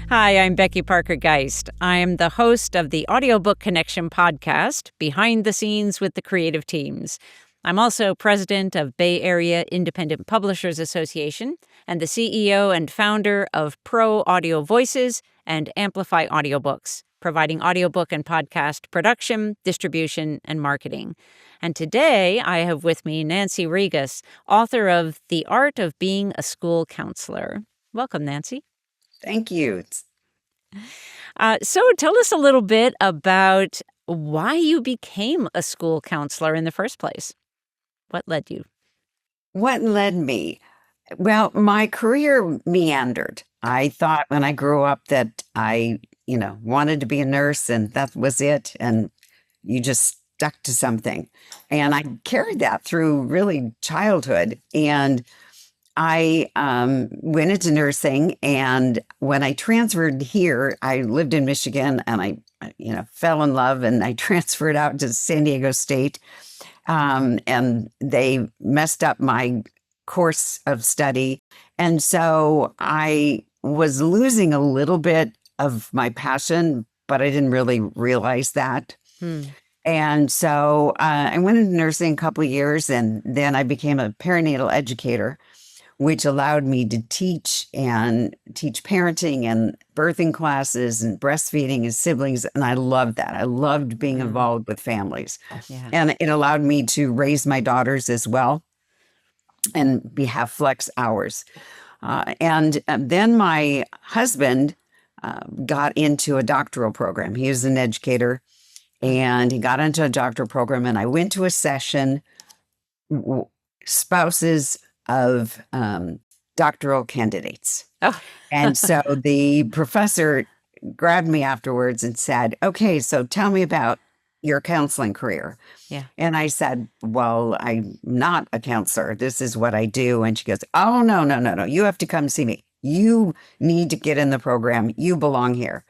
Hi, I'm Becky Parker-Geist. I'm the host of the Audiobook Connection podcast, Behind the Scenes with the Creative Teams. I'm also president of Bay Area Independent Publishers Association and the CEO and founder of Pro Audio Voices and Amplify Audiobooks, providing audiobook and podcast production, distribution, and marketing. And today I have with me Nancy Regas, author of The Art of Being a School Counselor. Welcome, Nancy. Thank you. So tell us a little bit about why you became a school counselor in the first place. What led you? What led me? Well, my career meandered. I thought when I grew up that I, wanted to be a nurse and that was it. And you just stuck to something. And I carried that through really childhood. And I went into nursing, and when I transferred here, I lived in Michigan, and I, fell in love, and I transferred out to San Diego State, and they messed up my course of study, and so I was losing a little bit of my passion, but I didn't really realize that. And so I went into nursing a couple of years, and then I became a perinatal educator, which allowed me to teach parenting and birthing classes and breastfeeding and siblings. And I loved that. I loved being involved with families. Yeah. And it allowed me to raise my daughters as well and have flex hours. And then my husband got into a doctoral program. He was an educator, and he got into a doctoral program. And I went to a session, spouses of doctoral candidates. Oh. And so the professor grabbed me afterwards and said, "Okay, so tell me about your counseling career." Yeah. And I said, "Well, I'm not a counselor. This is what I do." And she goes, "Oh, no. You have to come see me. You need to get in the program. You belong here."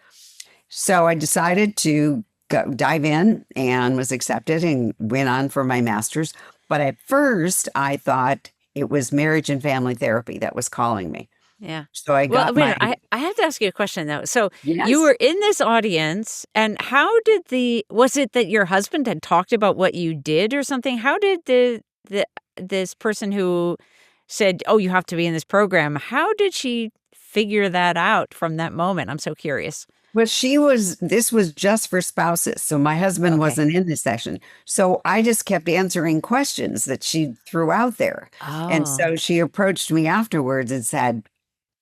So I decided to dive in and was accepted and went on for my master's. But at first I thought it was marriage and family therapy that was calling me. Yeah. So I got I have to ask you a question, though. So Yes. you were in this audience, and was it that your husband had talked about what you did or something? How did this person who said, "Oh, you have to be in this program," how did she figure that out from that moment? I'm so curious. Well, this was just for spouses. So my husband Okay. wasn't in this session. So I just kept answering questions that she threw out there. And Oh, so she approached me afterwards and said,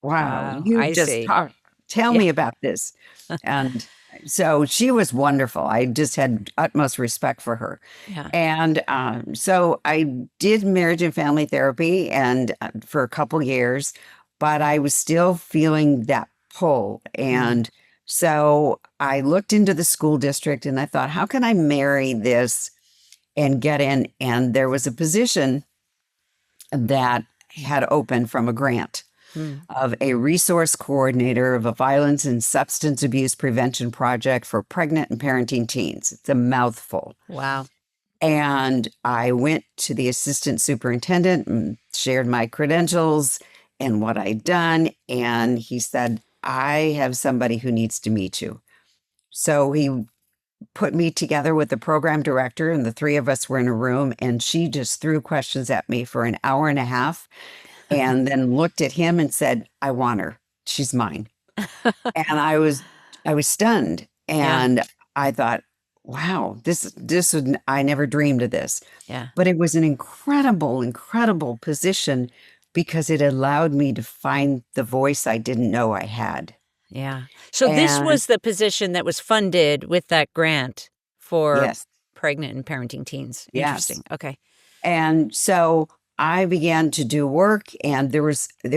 "Wow, you I just see. tell Yeah. me about this." And so she was wonderful. I just had utmost respect for her. Yeah. And so I did marriage and family therapy and for a couple years, but I was still feeling that pull. And so I looked into the school district and I thought, how can I marry this and get in? And there was a position that had opened from a grant of a resource coordinator of a violence and substance abuse prevention project for pregnant and parenting teens. It's a mouthful. Wow. And I went to the assistant superintendent and shared my credentials and what I'd done. And he said, "I have somebody who needs to meet you." So he put me together with the program director, and the three of us were in a room, and she just threw questions at me for an hour and a half and then looked at him and said, "I want her. She's mine." And I was stunned. And I thought, wow, I never dreamed of this. Yeah. But it was an incredible position because it allowed me to find the voice I didn't know I had. Yeah. So this And was the position that was funded with that grant for yes, pregnant and parenting teens. yes. Interesting. Okay. And so I began to do work, and there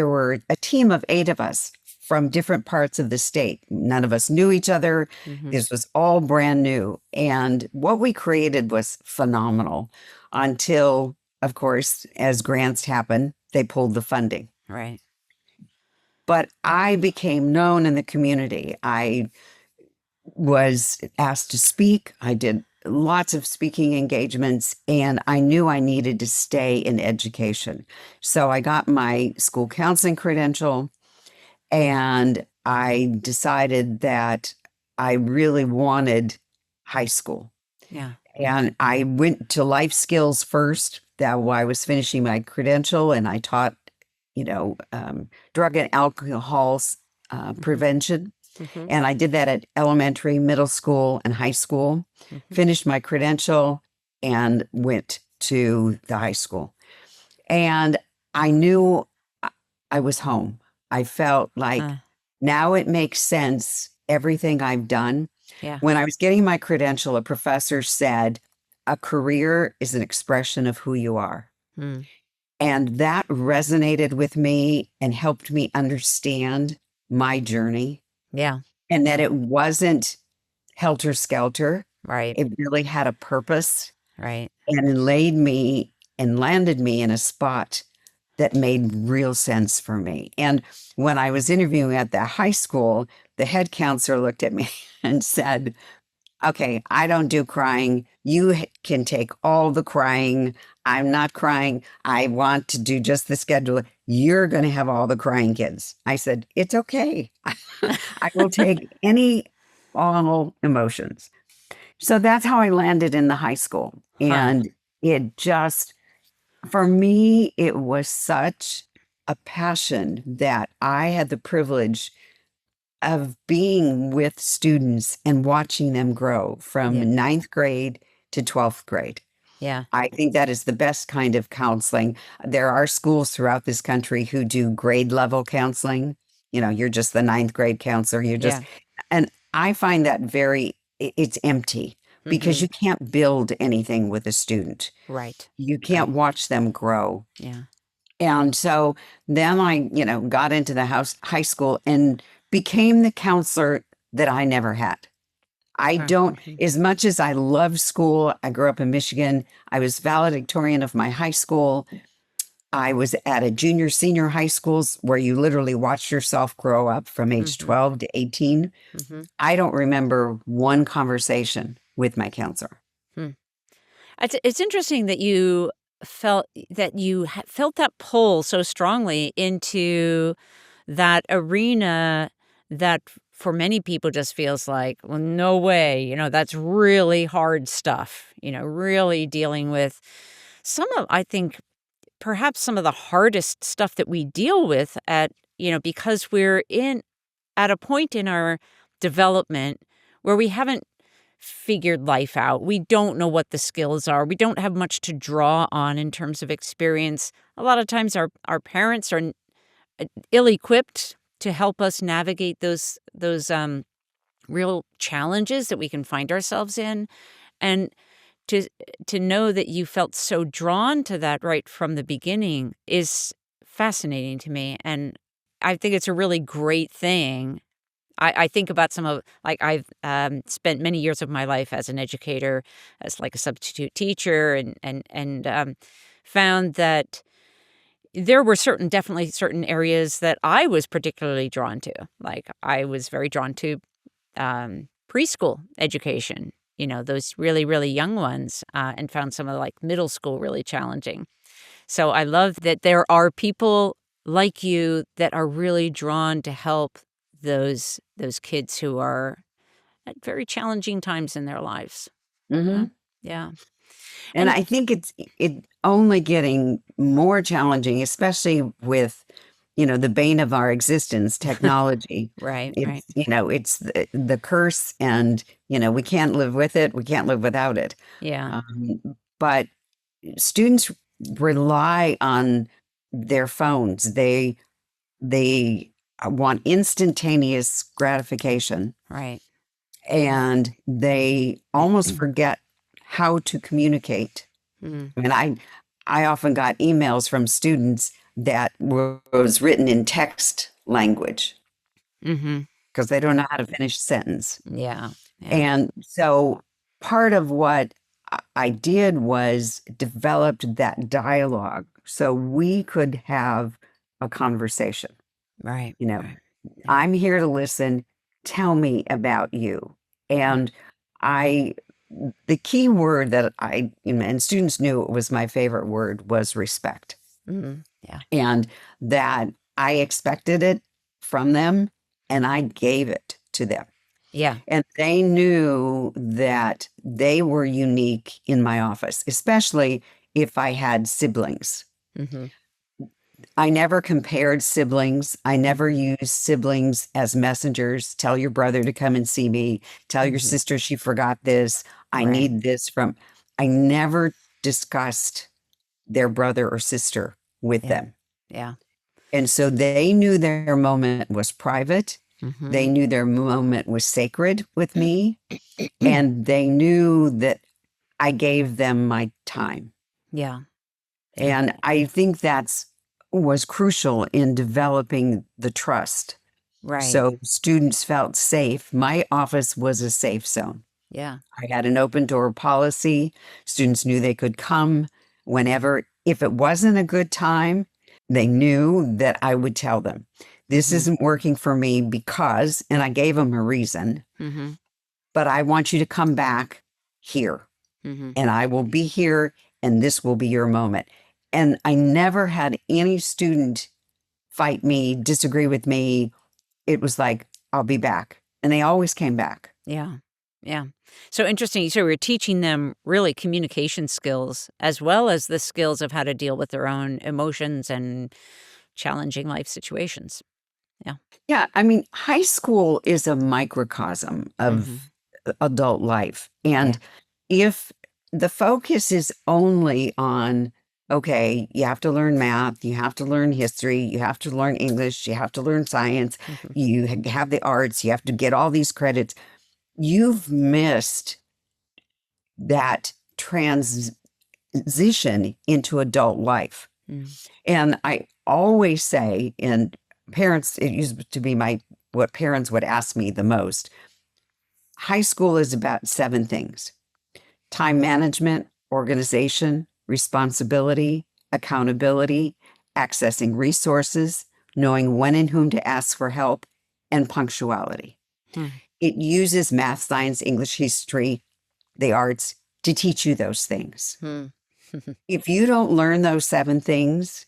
were a team of 8 of us from different parts of the state. None of us knew each other. This was all brand new. And what we created was phenomenal until, of course, as grants happen, they pulled the funding. Right. But I became known in the community. I was asked to speak. I did lots of speaking engagements, and I knew I needed to stay in education. So I got my school counseling credential, and I decided that I really wanted high school. Yeah. And I went to life skills first. That while I was finishing my credential, and I taught, drug and alcohol prevention. Mm-hmm. And I did that at elementary, middle school, and high school. Mm-hmm. Finished my credential and went to the high school. And I knew I was home. I felt like now it makes sense, everything I've done. Yeah. When I was getting my credential, a professor said, a career is an expression of who you are. Mm. And that resonated with me and helped me understand my journey. Yeah. And that it wasn't helter skelter. Right. It really had a purpose. Right. And laid me and landed me in a spot that made real sense for me. And when I was interviewing at the high school, the head counselor looked at me and said, okay, I don't do crying. You can take all the crying. I'm not crying. I want to do just the schedule. You're going to have all the crying kids. I said, it's okay. I will take all emotions. So that's how I landed in the high school. And it just, for me, it was such a passion that I had the privilege of being with students and watching them grow from ninth grade to 12th grade. Yeah. I think that is the best kind of counseling. There are schools throughout this country who do grade level counseling. You're just the ninth grade counselor. And I find that it's empty because you can't build anything with a student. Right. You can't watch them grow. Yeah. And so then I, got into the high school and became the counselor that I never had. As much as I love school, I grew up in Michigan. I was valedictorian of my high school. I was at a junior, senior high schools where you literally watched yourself grow up from age 12 to 18. I don't remember one conversation with my counselor. It's interesting that you felt that pull so strongly into that arena that for many people just feels like, well, no way, that's really hard stuff, really dealing with I think, perhaps some of the hardest stuff that we deal with because we're at a point in our development where we haven't figured life out. We don't know what the skills are. We don't have much to draw on in terms of experience. A lot of times our parents are ill-equipped to help us navigate those real challenges that we can find ourselves in. And to know that you felt so drawn to that right from the beginning is fascinating to me. And I think it's a really great thing. I think about I've spent many years of my life as an educator, as like a substitute teacher, and found that there were definitely certain areas that I was particularly drawn to. Like I was very drawn to preschool education, those really, really young ones, and found some of middle school really challenging. So I love that there are people like you that are really drawn to help those kids who are at very challenging times in their lives. Mm-hmm. Yeah. And I think it only getting more challenging, especially with, the bane of our existence, technology. Right. It's the curse, and, we can't live with it. We can't live without it. Yeah. But students rely on their phones. They want instantaneous gratification. Right. And they almost forget how to communicate. I mean, I often got emails from students that was written in text language because they don't know how to finish a sentence. Yeah. And so part of what I did was developed that dialogue so we could have a conversation. Right. I'm here to listen. Tell me about you. And the key word that and students knew it was my favorite word, was respect. Yeah. And that I expected it from them. and I gave it to them. Yeah. And they knew that they were unique in my office, especially if I had siblings. Mm-hmm. I never compared siblings. I never used siblings as messengers. Tell your brother to come and see me. Tell your Mm-hmm. sister she forgot this. I Right. need this from. I never discussed their brother or sister with Yeah. them. Yeah. And so they knew their moment was private. Mm-hmm. They knew their moment was sacred with me. And they knew that I gave them my time. Yeah. Yeah. And I think that's was crucial in developing the trust. Right. So students felt safe. My office was a safe zone. Yeah. I had an open door policy. Students knew they could come whenever. If it wasn't a good time, they knew that I would tell them, this Mm-hmm. isn't working for me because, and I gave them a reason, Mm-hmm. but I want you to come back here Mm-hmm. and I will be here and this will be your moment. And I never had any student fight me, disagree with me. It was like, I'll be back. And they always came back. Yeah. Yeah. So interesting. So we're teaching them really communication skills as well as the skills of how to deal with their own emotions and challenging life situations. Yeah. Yeah. I mean, high school is a microcosm Mm-hmm. of adult life. Yeah. And if the focus is only on, okay, you have to learn math, you have to learn history, you have to learn English, you have to learn science, Mm-hmm. you have the arts, you have to get all these credits, you've missed that transition into adult life. Mm-hmm. And I always say, and parents, it used to be what parents would ask me the most. High school is about 7 things: time management, organization, responsibility, accountability, accessing resources, knowing when and whom to ask for help, and punctuality. Hmm. It uses math, science, English, history, the arts to teach you those things. Hmm. If you don't learn those 7 things,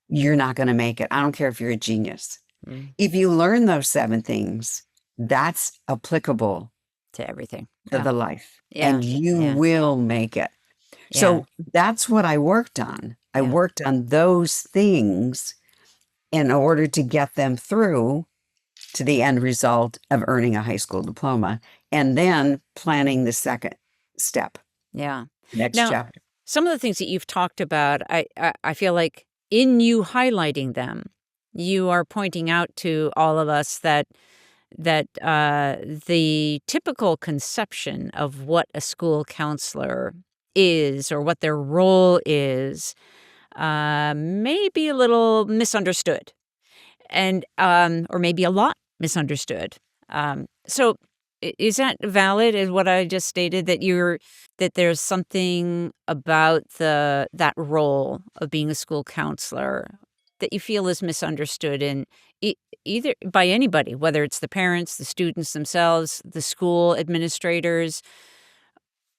you're not going to make it. I don't care if you're a genius. Mm. If you learn those 7 things, that's applicable To everything. to Yeah. the life Yeah. and you Yeah. will make it. Yeah. So that's what I worked on. I Yeah. worked on those things in order to get them through to the end result of earning a high school diploma and then planning the second step, Yeah. next Now, chapter. some of the things that you've talked about, I feel like in you highlighting them, you are pointing out to all of us that the typical conception of what a school counselor is or what their role is may be a little misunderstood, and or maybe a lot misunderstood. So, is that valid? Is what I just stated that there's something about that role of being a school counselor that you feel is misunderstood in either by anybody, whether it's the parents, the students themselves, the school administrators.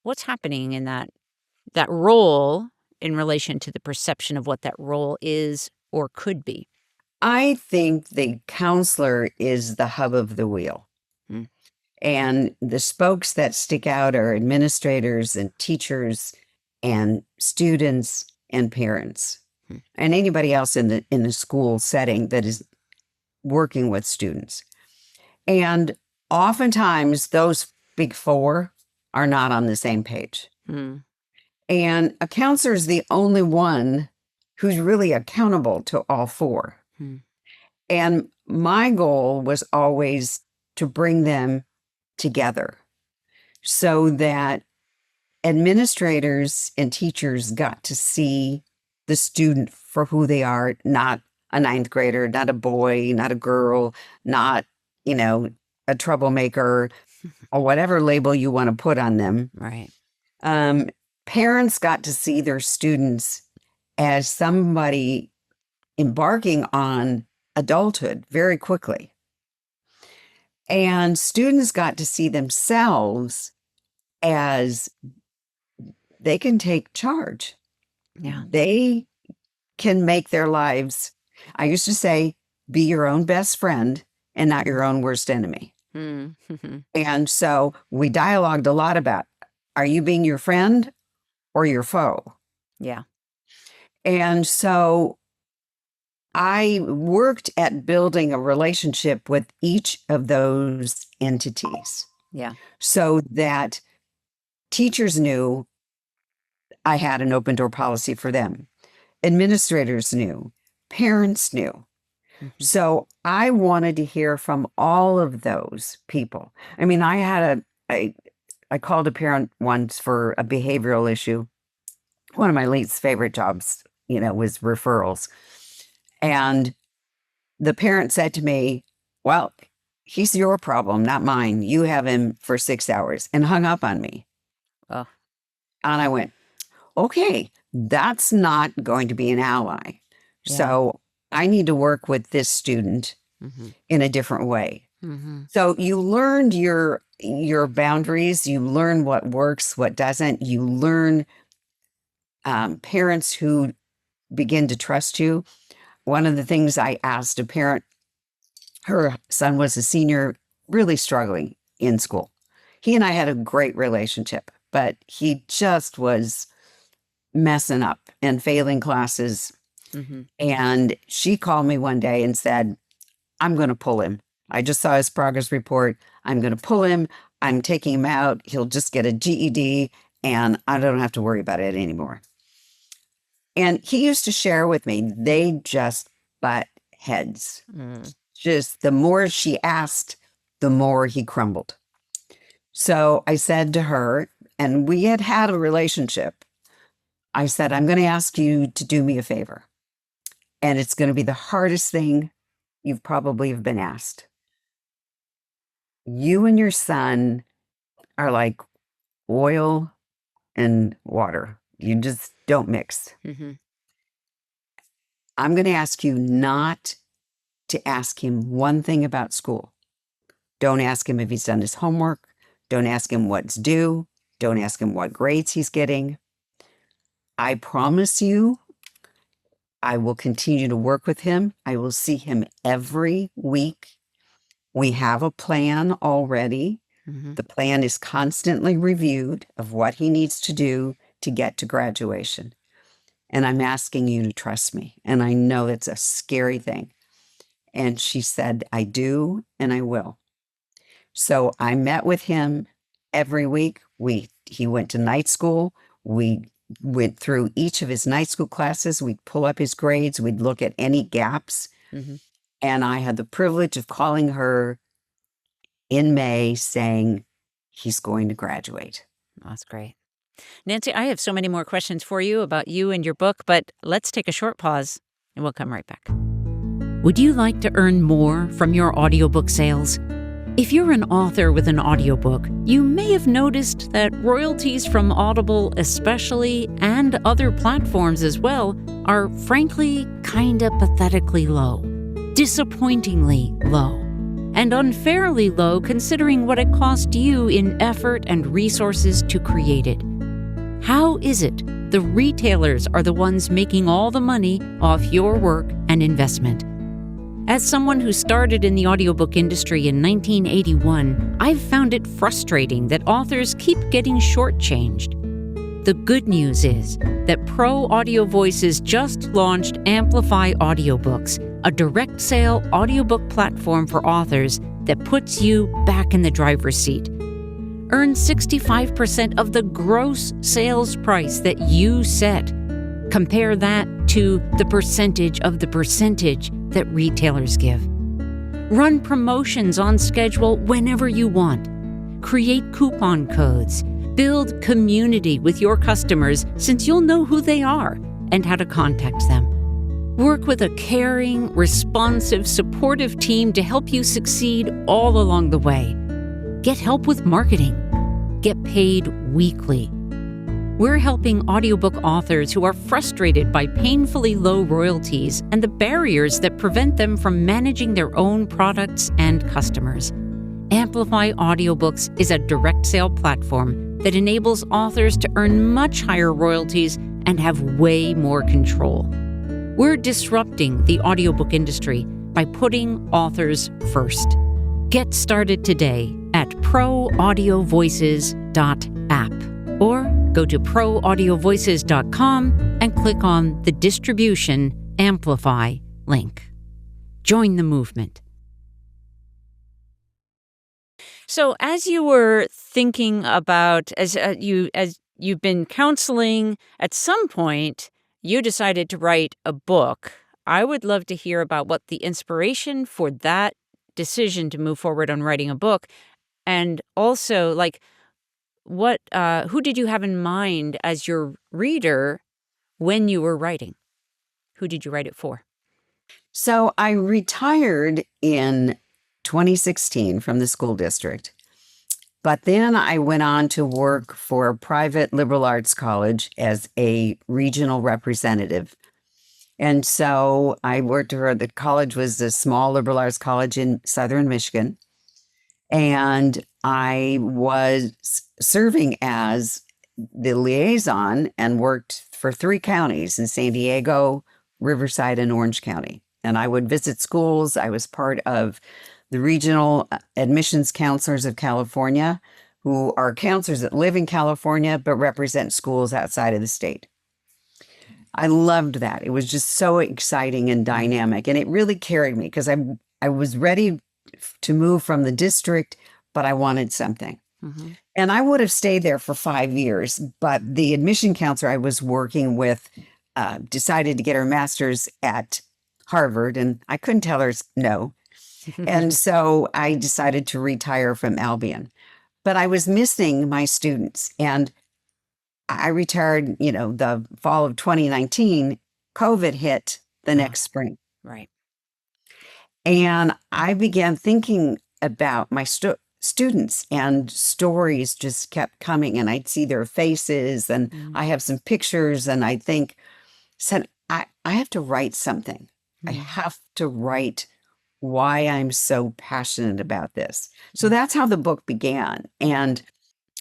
What's happening in that role in relation to the perception of what that role is or could be? I think the counselor is the hub of the wheel. Hmm. And the spokes that stick out are administrators and teachers and students and parents Hmm. and anybody else in the school setting that is working with students. And oftentimes those big 4 are not on the same page. Hmm. And a counselor is the only one who's really accountable to all 4. Hmm. And my goal was always to bring them together so that administrators and teachers got to see the student for who they are, not a 9th grader, not a boy, not a girl, not, a troublemaker or whatever label you want to put on them. Right. Parents got to see their students as somebody embarking on adulthood very quickly. And students got to see themselves as they can take charge. Yeah. They can make their lives, I used to say, be your own best friend and not your own worst enemy. Mm-hmm. And so we dialogued a lot about, are you being your friend or your foe? Yeah. And so I worked at building a relationship with each of those entities Yeah. so that teachers knew I had an open door policy for them. Administrators knew, parents knew. Mhm. So I wanted to hear from all of those people. I mean, I called a parent once for a behavioral issue. One of my least favorite jobs, was referrals. And the parent said to me, well, he's your problem, not mine. You have him for 6 hours, and hung up on me. Oh. And I went, okay, that's not going to be an ally. Yeah. So I need to work with this student Mm-hmm. in a different way. Mm-hmm. So you learned your boundaries. You learn what works, what doesn't. You learn parents who begin to trust you. One of the things I asked a parent, her son was a senior, really struggling in school. He and I had a great relationship, but he just was messing up and failing classes. Mm-hmm. And she called me one day and said, I'm going to pull him. I just saw his progress report. I'm going to pull him. I'm taking him out. He'll just get a GED and I don't have to worry about it anymore. And he used to share with me, they just butt heads. Mm. Just the more she asked, the more he crumbled. So I said to her, and we had a relationship. I said, I'm going to ask you to do me a favor. And it's going to be the hardest thing you've probably have been asked. You and your son are like oil and water. You just don't mix. Mm-hmm. I'm going to ask you not to ask him one thing about school. Don't ask him if he's done his homework. Don't ask him what's due. Don't ask him what grades he's getting. I promise you, I will continue to work with him. I will see him every week. We have a plan already. Mm-hmm. The plan is constantly reviewed of what he needs to do to get to graduation. And I'm asking you to trust me. And I know it's a scary thing. And she said, I do, and I will. So I met with him every week. He went to night school. We went through each of his night school classes. We'd pull up his grades. We'd look at any gaps. Mm-hmm. And I had the privilege of calling her in May saying he's going to graduate. That's great. Nancy, I have so many more questions for you about you and your book, but let's take a short pause and we'll come right back. Would you like to earn more from your audiobook sales? If you're an author with an audiobook, you may have noticed that royalties from Audible especially, and other platforms as well, are frankly kinda pathetically low, disappointingly low, and unfairly low considering what it cost you in effort and resources to create it. How is it the retailers are the ones making all the money off your work and investment? As someone who started in the audiobook industry in 1981, I've found it frustrating that authors keep getting shortchanged. The good news is that Pro Audio Voices just launched Amplify Audiobooks, a direct sale audiobook platform for authors that puts you back in the driver's seat. Earn 65% of the gross sales price that you set. Compare that to the percentage of the percentage that retailers give. Run promotions on schedule whenever you want. Create coupon codes. Build community with your customers since you'll know who they are and how to contact them. Work with a caring, responsive, supportive team to help you succeed all along the way. Get help with marketing. Get paid weekly. We're helping audiobook authors who are frustrated by painfully low royalties and the barriers that prevent them from managing their own products and customers. Amplify Audiobooks is a direct sale platform that enables authors to earn much higher royalties and have way more control. We're disrupting the audiobook industry by putting authors first. Get started today at proaudiovoices.app or go to proaudiovoices.com and click on the Distribution Amplify link. Join the movement. So as you were thinking about, as you've been counseling, at some point you decided to write a book. I would love to hear about what the inspiration for that decision to move forward on writing a book, and also like who did you have in mind as your reader when you were writing? Who did you write it for? So I retired in 2016 from the school district, but then I went on to work for a private liberal arts college as a regional representative. And so I worked for the college was a small liberal arts college in southern Michigan. And I was serving as the liaison and worked for 3 counties in San Diego, Riverside, and Orange County. And I would visit schools. I was part of the regional admissions counselors of California, who are counselors that live in California but represent schools outside of the state. I loved that. It was just so exciting and dynamic, and it really carried me because I was ready to move from the district, but I wanted something. Mm-hmm. And I would have stayed there for 5 years, but the admission counselor I was working with decided to get her master's at Harvard, and I couldn't tell her no. And so I decided to retire from Albion. But I was missing my students, and I retired, the fall of 2019. COVID hit the next spring. Right. And I began thinking about my students, and stories just kept coming, and I'd see their faces, and I have some pictures, and I said, I have to write something. I have to write why I'm so passionate about this. So that's how the book began. And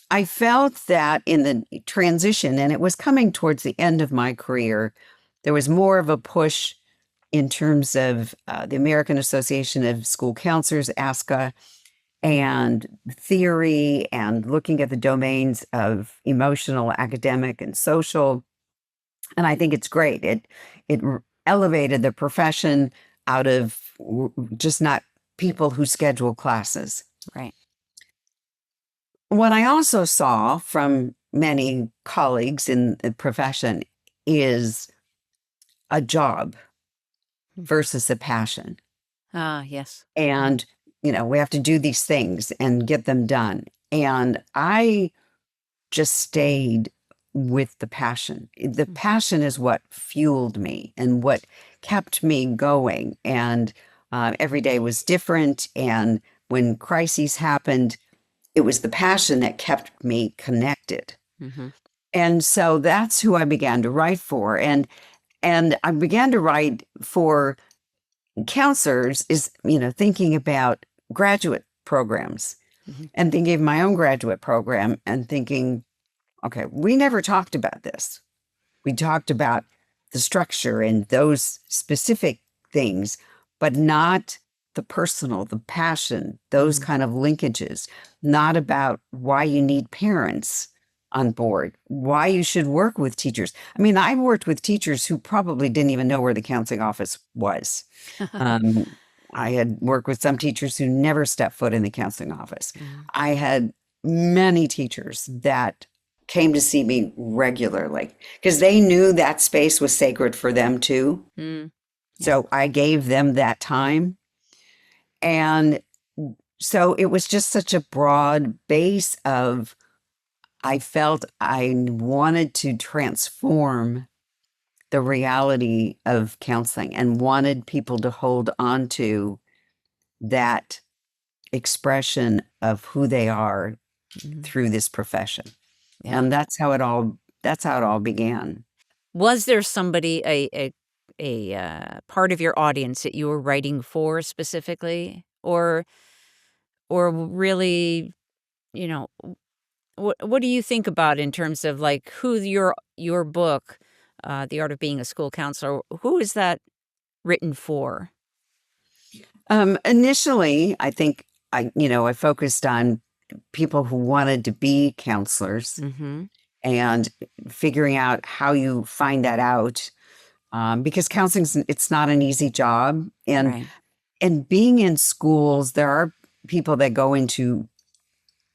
I felt that in the transition, and it was coming towards the end of my career, there was more of a push in terms of the American Association of School Counselors, ASCA, and theory, and looking at the domains of emotional, academic, and social. And I think it's great. It elevated the profession out of just not people who schedule classes. Right. What I also saw from many colleagues in the profession is a job versus a passion. Ah, yes. And, we have to do these things and get them done. And I just stayed with the passion. The passion is what fueled me and what kept me going. And every day was different. And when crises happened, it was the passion that kept me connected. Mm-hmm. And so that's who I began to write for. And I began to write for counselors is, thinking about graduate programs and thinking of my own graduate program and thinking, okay, we never talked about this. We talked about the structure and those specific things, but not the personal, the passion, those kind of linkages, not about why you need parents on board, why you should work with teachers. I mean, I worked with teachers who probably didn't even know where the counseling office was. I had worked with some teachers who never stepped foot in the counseling office. I had many teachers that came to see me regularly because they knew that space was sacred for them too. So I gave them that time. And so it was just such a broad base of, I felt I wanted to transform the reality of counseling and wanted people to hold on to that expression of who they are through this profession. Yeah. And that's how it all began. Was there somebody, a part of your audience that you were writing for specifically, or really, what do you think about in terms of like who your book, The Art of Being a School Counselor, who is that written for? Initially, I think I focused on people who wanted to be counselors Mm-hmm. and figuring out how you find that out. Because it's not an easy job. Right. And being in schools, there are people that go into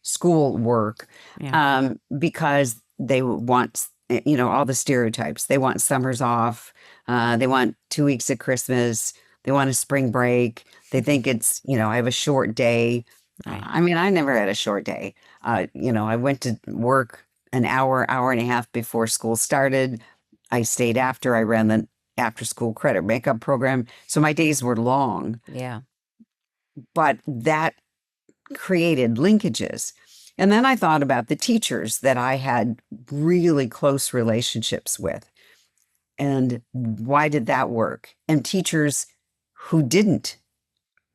school work Yeah. because they want, all the stereotypes. They want summers off. They want 2 weeks of Christmas. They want a spring break. They think I have a short day. Right. I mean, I never had a short day. I went to work an hour and a half before school started. I stayed after. I ran the after school credit makeup program. So my days were long, Yeah. but that created linkages. And then I thought about the teachers that I had really close relationships with. And why did that work? And teachers who didn't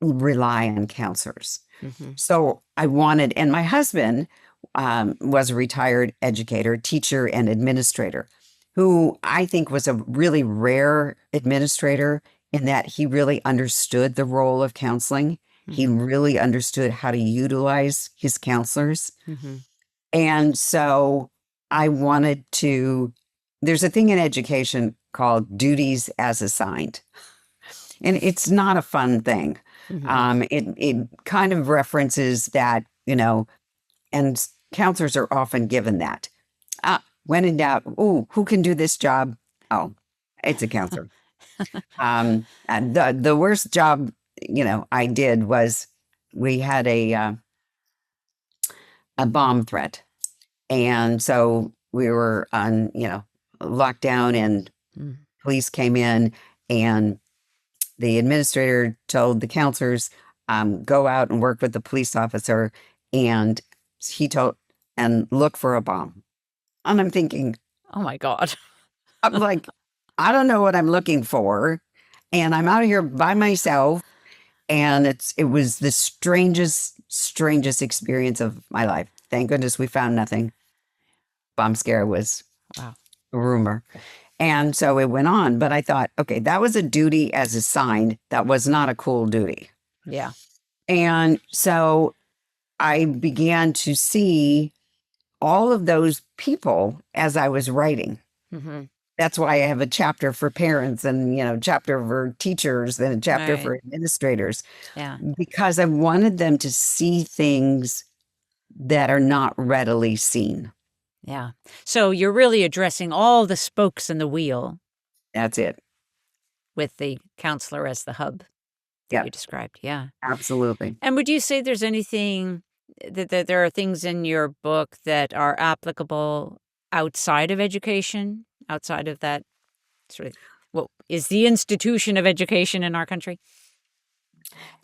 rely on counselors. Mm-hmm. So and my husband was a retired educator, teacher, and administrator, who I think was a really rare administrator in that he really understood the role of counseling. He Mm-hmm. really understood how to utilize his counselors. Mm-hmm. And so I wanted to, there's a thing in education called duties as assigned. And it's not a fun thing. Mm-hmm. It kind of references that, and counselors are often given that. When in doubt, ooh, who can do this job? Oh, it's a counselor. And the worst job, I did was we had a bomb threat. And so we were on, lockdown and Mm-hmm. police came in and the administrator told the counselors, go out and work with the police officer. And he told, and look for a bomb. And I'm thinking, Oh my God. I'm like, I don't know what I'm looking for. And I'm out here by myself. And it was the strangest experience of my life. Thank goodness we found nothing. Bomb scare was Wow. a rumor. And so it went on. But I thought, okay, that was a duty as assigned. That was not a cool duty. Yeah. And so I began to see all of those people as I was writing. Mm-hmm. That's why I have a chapter for parents and, chapter for teachers and a chapter Right. for administrators, Yeah. because I wanted them to see things that are not readily seen. Yeah. So you're really addressing all the spokes in the wheel That's it. with the counselor as the hub that Yeah, you described. Yeah. absolutely. And would you say there's anything that there are things in your book that are applicable outside of education, outside of that sort of what is the institution of education in our country?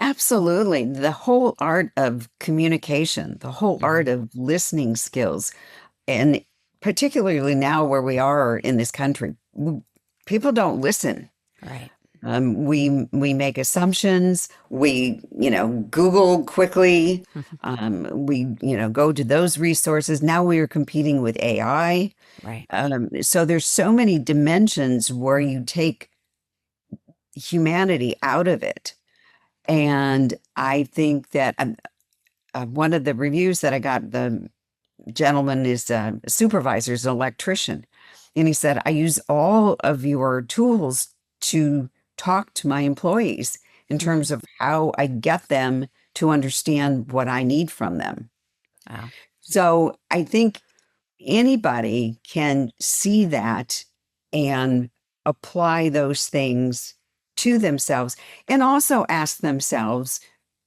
Absolutely. The whole art of communication, the whole Hmm. art of listening skills, and particularly now where we are in this country, people don't listen. Right. We make assumptions. We Google quickly. We go to those resources. Now we are competing with AI. Right. So there's so many dimensions where you take humanity out of it. And I think that one of the reviews that I got, the gentleman is a supervisor, is an electrician. And he said, I use all of your tools to talk to my employees in Mhm. terms of how I get them to understand what I need from them. Wow. So I think anybody can see that and apply those things to themselves and also ask themselves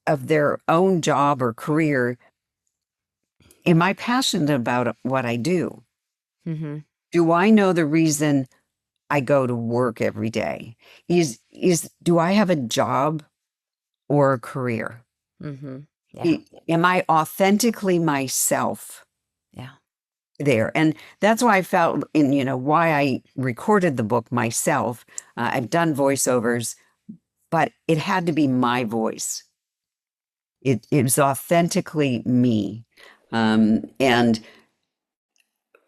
of their own job or career, am I passionate about what I do? Mm-hmm. Do I know the reason I go to work every day? Do I have a job or a career? Mm-hmm. Yeah. Am I authentically myself Yeah. there? And that's why I felt why I recorded the book myself. I've done voiceovers, but it had to be my voice. It was authentically me. And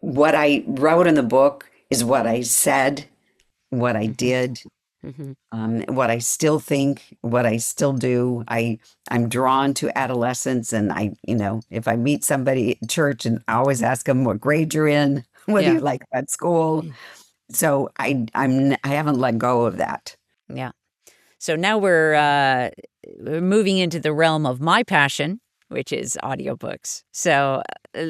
what I wrote in the book is what I said, what I Mm-hmm. did. Hmm. What I still think, what I still do. I'm drawn to adolescents, and if I meet somebody at church, and I always ask them what grade you're in, what do Yeah. you like about school. So I haven't let go of that. Yeah. So now we're moving into the realm of my passion, which is audiobooks. So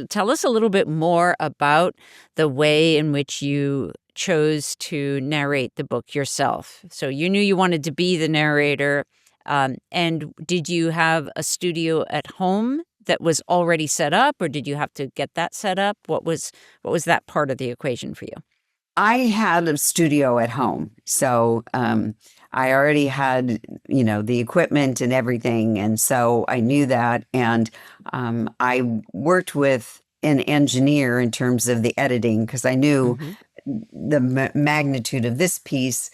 tell us a little bit more about the way in which you chose to narrate the book yourself. So you knew you wanted to be the narrator. And did you have a studio at home that was already set up, or did you have to get that set up? What was that part of the equation for you? I had a studio at home, so I already had, the equipment and everything, and so I knew that. And I worked with an engineer in terms of the editing because I knew Hmm. the magnitude of this piece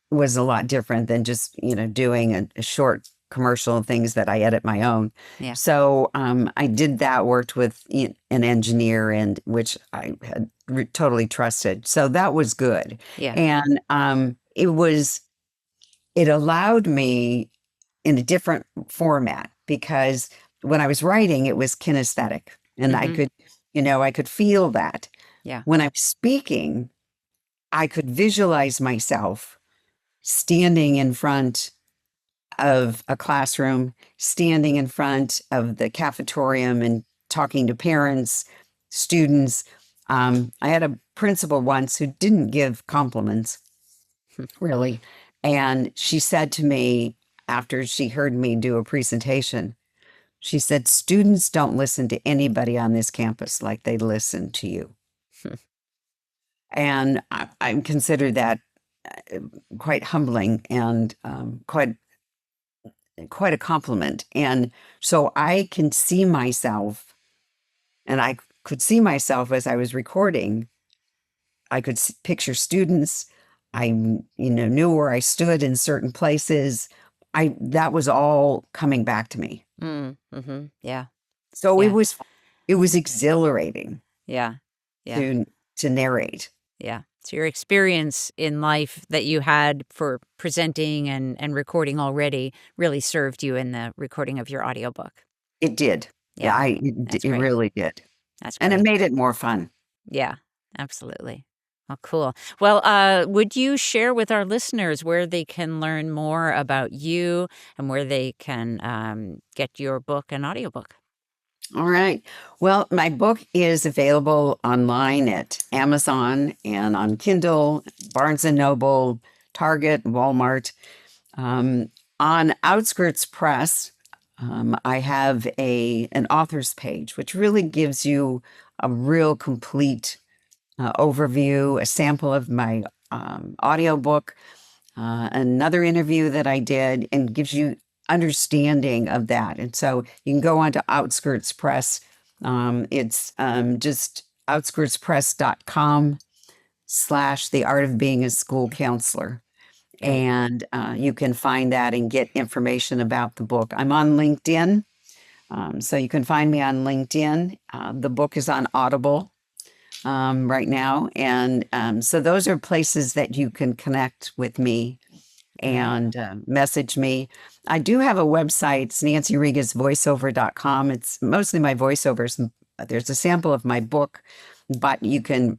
was a lot different than just doing a short commercial and things that I edit my own. Yeah. So I did that, worked with an engineer, and which I had totally trusted. So that was good. Yeah. And it allowed me in a different format because when I was writing, it was kinesthetic, and Hmm. I could feel that. Yeah. When I'm speaking, I could visualize myself standing in front of a classroom, standing in front of the cafetorium and talking to parents, students. I had a principal once who didn't give compliments, really. And she said to me after she heard me do a presentation, she said, "Students don't listen to anybody on this campus like they listen to you." And I consider that uh, quite humbling and quite a compliment. And so I can see myself, and I could see myself as I was recording. I could picture students. I, knew where I stood in certain places. That was all coming back to me. Mm-hmm. Yeah. So Yeah. it was exhilarating Yeah. Yeah. to narrate. Yeah. So your experience in life that you had for presenting and recording already really served you in the recording of your audiobook. It did. Yeah. That's It great. really did. That's And it great. made it more fun. Yeah. Absolutely. Well, cool. Well, would you share with our listeners where they can learn more about you and where they can get your book and audiobook? All right. Well, my book is available online at Amazon and on Kindle, Barnes and Noble, Target, Walmart. Um, on Outskirts Press, I have an author's page, which really gives you a real complete overview, a sample of my audiobook, another interview that I did, and gives you understanding of that. And so you can go on to Outskirts Press. It's just outskirtspress.com/ the art of being a school counselor. Great. And you can find that and get information about the book. I'm on LinkedIn. So you can find me on LinkedIn. The book is on Audible right now. And so those are places that you can connect with me All right. and message me. I do have a website. It's nancyregasvoiceover.com. It's mostly my voiceovers. There's a sample of my book, but you can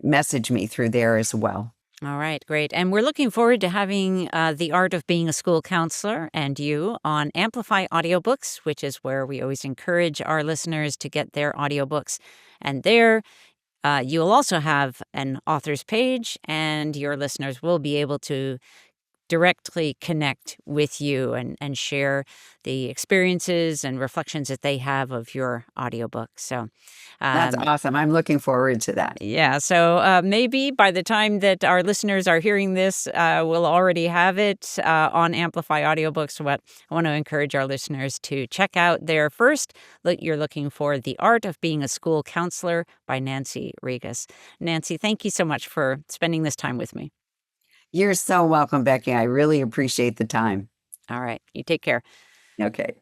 message me through there as well. All right, great. And we're looking forward to having The Art of Being a School Counselor and you on Amplify Audiobooks, which is where we always encourage our listeners to get their audiobooks. And there, you'll also have an author's page, and your listeners will be able to directly connect with you and share the experiences and reflections that they have of your audiobook. So, That's um, awesome. I'm looking forward to that. yeah, so maybe by the time that our listeners are hearing this, we'll already have it on Amplify Audiobooks. What I want to encourage our listeners to check out there first. You're looking for The Art of Being a School Counselor by Nancy Regas. Nancy, thank you so much for spending this time with me. You're so welcome, Becky. I really appreciate the time. All right, you take care. Okay.